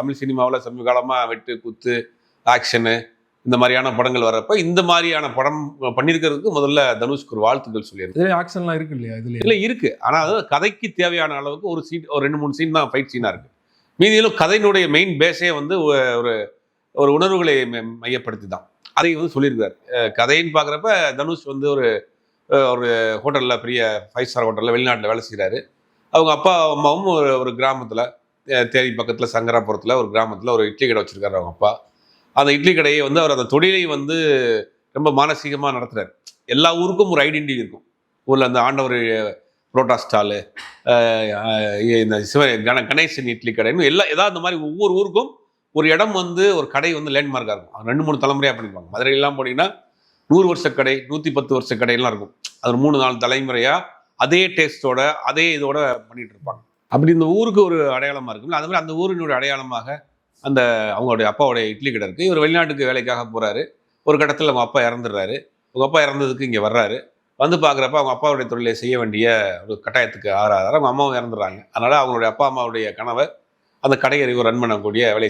தமிழ் சினிமாவில் சமீப காலமாக வெட்டு குத்து ஆக்ஷனு இந்த மாதிரியான படங்கள் வர்றப்ப இந்த மாதிரியான படம் பண்ணியிருக்கிறதுக்கு முதல்ல தனுஷ்க்கு ஒரு வாழ்த்துக்கள் சொல்லியிருக்கு. இதுல ஆக்ஷன்லாம் இருக்கு இல்லையா? இல்லை இருக்கு, ஆனால் அது கதைக்கு தேவையான அளவுக்கு ஒரு 2-3 சீன் தான் ஃபைட் சீனாக இருக்கு. மீதியிலும் கதையினுடைய மெயின் பேஸே வந்து ஒரு ஒரு உணர்வுகளை மையப்படுத்தி தான் அதை வந்து சொல்லியிருக்காரு. கதைன்னு பார்க்குறப்ப தனுஷ் வந்து ஒரு ஹோட்டலில், பெரிய 5 ஸ்டார் ஹோட்டலில் வெளிநாட்டில் வேலை செய்கிறாரு. அவங்க அப்பா அம்மாவும் ஒரு கிராமத்தில், தேனி பக்கத்தில் சங்கராபுரத்தில் ஒரு கிராமத்தில் ஒரு இட்லி கடை வச்சுருக்காரு அவங்க அப்பா. அந்த இட்லி கடையை வந்து அவர் அந்த தொழிலை வந்து ரொம்ப மானசீகமாக நடத்துகிறார். எல்லா ஊருக்கும் ஒரு ஐடென்டிட்டி இருக்கும். ஊரில் அந்த ஆண்டவர் புரோட்டா ஸ்டாலு, இந்த கணேசன் இட்லி கடைன்னு ஏதாவது இந்த மாதிரி ஒவ்வொரு ஊருக்கும் ஒரு இடம் வந்து ஒரு கடை வந்து லேண்ட்மார்க்காக இருக்கும். 2-3 தலைமுறையாக பண்ணிப்பாங்க. மதுரையெல்லாம் போனீங்கன்னா 100 வருஷ கடை, 110 வருஷ கடையெல்லாம் இருக்கும். அது 3-4 தலைமுறையாக அதே டேஸ்ட்டோட அதே இதோட பண்ணிட்டு இருப்பாங்க. அப்படி இந்த ஊருக்கு ஒரு அடையாளமாக இருக்குல்ல, அது மாதிரி அந்த ஊரினுடைய அடையாளமாக அந்த அவங்களுடைய அப்பாவுடைய இட்லி கடை இருக்குது. இவர் வெளிநாட்டுக்கு வேலைக்காக போகிறாரு. ஒரு கட்டத்தில் அவங்க அப்பா இறந்துடுறாரு. அவங்க அப்பா இறந்ததுக்கு இங்கே வர்றாரு. வந்து பார்க்குறப்ப அவங்க அப்பாவுடைய தொழிலை செய்ய வேண்டிய ஒரு கட்டாயத்துக்கு ஆறாரு. அவங்க அம்மாவும் இறந்துடுறாங்க. அதனால் அவங்களுடைய அப்பா அம்மாவுடைய கனவை அந்த கடையை ரன் பண்ணக்கூடிய வேலையை